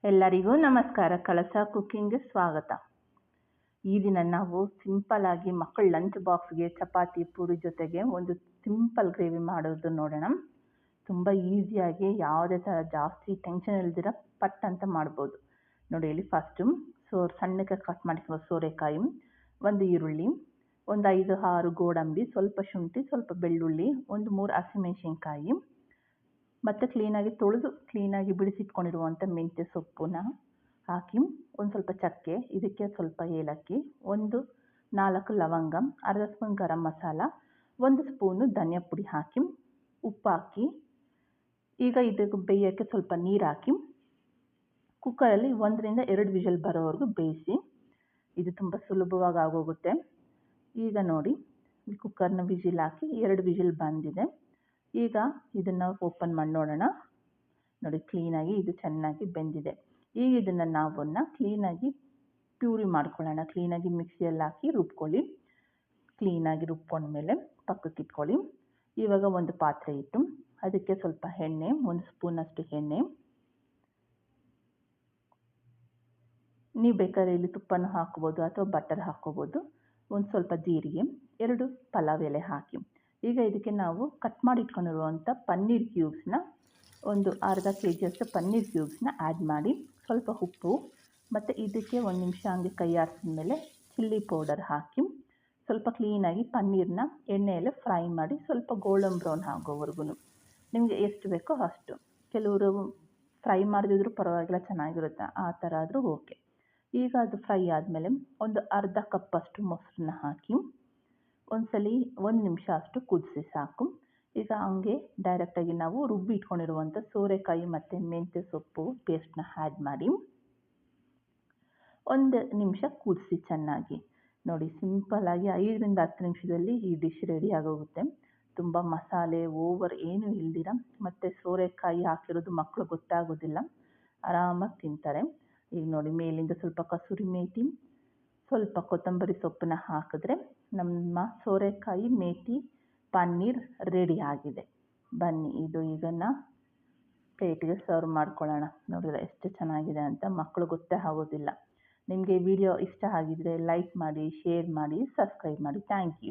ಎಲ್ಲರಿಗೂ ನಮಸ್ಕಾರ. ಕಳಸ ಕುಕ್ಕಿಂಗ್ಗೆ ಸ್ವಾಗತ. ಈ ದಿನ ನಾವು ಸಿಂಪಲ್ ಆಗಿ ಮಕ್ಕಳ ಲಂಚ್ ಬಾಕ್ಸ್ಗೆ ಚಪಾತಿ ಪೂರಿ ಜೊತೆಗೆ ಒಂದು ಸಿಂಪಲ್ ಗ್ರೇವಿ ಮಾಡೋದು ನೋಡೋಣ. ತುಂಬ ಈಸಿಯಾಗಿ ಯಾವುದೇ ಥರ ಜಾಸ್ತಿ ಟೆನ್ಷನ್ ಇಲ್ದಿರ ಪಟ್ ಅಂತ ಮಾಡ್ಬೋದು ನೋಡಿ. ಇಲ್ಲಿ ಫಸ್ಟು ಸಣ್ಣಕ್ಕೆ ಕಟ್ ಮಾಡಿಸುವ ಸೋರೆಕಾಯಿ, ಒಂದು ಈರುಳ್ಳಿ, ಒಂದು 5-6 ಗೋಡಂಬಿ, ಸ್ವಲ್ಪ ಶುಂಠಿ, ಸ್ವಲ್ಪ ಬೆಳ್ಳುಳ್ಳಿ, ಒಂದು 3 ಹಸಿಮೆಣಸಿನ್ಕಾಯಿ ಮತ್ತು ಕ್ಲೀನಾಗಿ ತೊಳೆದು ಕ್ಲೀನಾಗಿ ಬಿಡಿಸಿಟ್ಕೊಂಡಿರುವಂಥ ಮೆಂತ್ಯ ಸೊಪ್ಪನ್ನ ಹಾಕಿ, ಒಂದು ಸ್ವಲ್ಪ ಚಕ್ಕೆ, ಇದಕ್ಕೆ ಸ್ವಲ್ಪ ಏಲಕ್ಕಿ, ಒಂದು 4 ಲವಂಗ, ಅರ್ಧ ಸ್ಪೂನ್ ಗರಂ ಮಸಾಲ, 1 ಸ್ಪೂನು ಧನಿಯಾ ಪುಡಿ ಹಾಕಿ, ಉಪ್ಪು ಹಾಕಿ, ಈಗ ಇದಕ್ಕೆ ಬೇಯೋಕ್ಕೆ ಸ್ವಲ್ಪ ನೀರು ಹಾಕಿ ಕುಕ್ಕರಲ್ಲಿ 1ರಿಂದ 2 ವಿಷಲ್ ಬರೋವರೆಗೂ ಬೇಯಿಸಿ. ಇದು ತುಂಬ ಸುಲಭವಾಗಿ ಆಗೋಗುತ್ತೆ. ಈಗ ನೋಡಿ, ಕುಕ್ಕರ್ನ ವಿಷಿಲ್ ಹಾಕಿ 2 ವಿಷಲ್ ಬಂದಿದೆ. ಈಗ ಇದನ್ನು ಓಪನ್ ಮಾಡಿ ನೋಡೋಣ. ನೋಡಿ, ಕ್ಲೀನಾಗಿ ಇದು ಚೆನ್ನಾಗಿ ಬೆಂದಿದೆ. ಈಗ ಇದನ್ನು ನಾವನ್ನ ಕ್ಲೀನಾಗಿ ಪ್ಯೂರಿ ಮಾಡ್ಕೊಳ್ಳೋಣ. ಕ್ಲೀನಾಗಿ ಮಿಕ್ಸಿಯಲ್ಲಿ ಹಾಕಿ ರುಬ್ಕೊಳ್ಳಿ. ಕ್ಲೀನಾಗಿ ರುಬ್ಕೊಂಡ್ಮೇಲೆ ಪಕ್ಕಕ್ಕೆ ಇಟ್ಕೊಳ್ಳಿ. ಇವಾಗ ಒಂದು ಪಾತ್ರೆ ಇಟ್ಟು ಅದಕ್ಕೆ ಸ್ವಲ್ಪ ಎಣ್ಣೆ, 1 ಸ್ಪೂನಷ್ಟು ಎಣ್ಣೆ, ನೀವು ಬೇಕಾದ್ರೆ ಇಲ್ಲಿ ತುಪ್ಪನ ಹಾಕ್ಬೋದು ಅಥವಾ ಬಟರ್ ಹಾಕ್ಕೋಬೋದು, ಒಂದು ಸ್ವಲ್ಪ ಜೀರಿಗೆ, 2 ಪಲಾವ್ ಎಲೆ ಹಾಕಿ. ಈಗ ಇದಕ್ಕೆ ನಾವು ಕಟ್ ಮಾಡಿ ಇಟ್ಕೊಂಡಿರುವಂಥ ಪನ್ನೀರ್ ಕ್ಯೂಬ್ಸ್ನ, ಒಂದು ಅರ್ಧ kg ಪನ್ನೀರ್ ಕ್ಯೂಬ್ಸ್ನ ಆ್ಯಡ್ ಮಾಡಿ, ಸ್ವಲ್ಪ ಉಪ್ಪು ಮತ್ತು ಇದಕ್ಕೆ 1 ನಿಮಿಷ ಹಂಗೆ ಕೈ ಆಡಿಸಿದ ಮೇಲೆ ಚಿಲ್ಲಿ ಪೌಡರ್ ಹಾಕಿ, ಸ್ವಲ್ಪ ಕ್ಲೀನಾಗಿ ಪನ್ನೀರನ್ನ ಎಣ್ಣೆಯಲ್ಲೇ ಫ್ರೈ ಮಾಡಿ, ಸ್ವಲ್ಪ ಗೋಲ್ಡನ್ ಬ್ರೌನ್ ಆಗೋವರೆಗೂ ನಿಮಗೆ ಎಷ್ಟು ಬೇಕೋ ಅಷ್ಟು. ಕೆಲವರು ಫ್ರೈ ಮಾಡದಿದ್ರೂ ಪರವಾಗಿಲ್ಲ, ಚೆನ್ನಾಗಿರುತ್ತೆ, ಆ ಥರ ಆದರೂ ಓಕೆ. ಈಗ ಅದು ಫ್ರೈ ಆದಮೇಲೆ ಒಂದು ಅರ್ಧ ಕಪ್ಪಷ್ಟು ಮೊಸರನ್ನ ಹಾಕಿ ಒಂದ್ಸಲಿ 1 ನಿಮಿಷ ಅಷ್ಟು ಕುದಿಸಿ ಸಾಕು. ಈಗ ಹಂಗೆ ಡೈರೆಕ್ಟಾಗಿ ನಾವು ರುಬ್ಬಿ ಇಟ್ಕೊಂಡಿರುವಂಥ ಸೋರೆಕಾಯಿ ಮತ್ತು ಮೆಂತ್ಯ ಸೊಪ್ಪು ಪೇಸ್ಟ್ನ ಆ್ಯಡ್ ಮಾಡಿ 1 ನಿಮಿಷ ಕುದಿಸಿ ಚೆನ್ನಾಗಿ. ನೋಡಿ, ಸಿಂಪಲ್ಲಾಗಿ 5ರಿಂದ 10 ನಿಮಿಷದಲ್ಲಿ ಈ ಡಿಶ್ ರೆಡಿ ಆಗೋಗುತ್ತೆ. ತುಂಬ ಮಸಾಲೆ ಓವರ್ ಏನೂ ಇಲ್ದಿರ, ಮತ್ತು ಸೋರೆಕಾಯಿ ಹಾಕಿರೋದು ಮಕ್ಕಳು ಗೊತ್ತಾಗೋದಿಲ್ಲ, ಆರಾಮಾಗಿ ತಿಂತಾರೆ. ಈಗ ನೋಡಿ, ಮೇಲಿಂದ ಸ್ವಲ್ಪ ಕಸೂರಿ ಮೇಥಿ, ಸ್ವಲ್ಪ ಕೊತ್ತಂಬರಿ ಸೊಪ್ಪನ್ನ ಹಾಕಿದ್ರೆ ನಮ್ಮ ಸೋರೆಕಾಯಿ ಮೇಥಿ ಪನ್ನೀರ್ ರೆಡಿ ಆಗಿದೆ. ಬನ್ನಿ, ಇದು ಇದನ್ನು ಪ್ಲೇಟಿಗೆ ಸರ್ವ್ ಮಾಡ್ಕೊಳ್ಳೋಣ. ನೋಡಿದ್ರೆ ಎಷ್ಟು ಚೆನ್ನಾಗಿದೆ ಅಂತ, ಮಕ್ಕಳು ಗೊತ್ತೇ ಆಗೋದಿಲ್ಲ. ನಿಮಗೆ ವಿಡಿಯೋ ಇಷ್ಟ ಆಗಿದರೆ ಲೈಕ್ ಮಾಡಿ, ಶೇರ್ ಮಾಡಿ, ಸಬ್ಸ್ಕ್ರೈಬ್ ಮಾಡಿ. Thank you.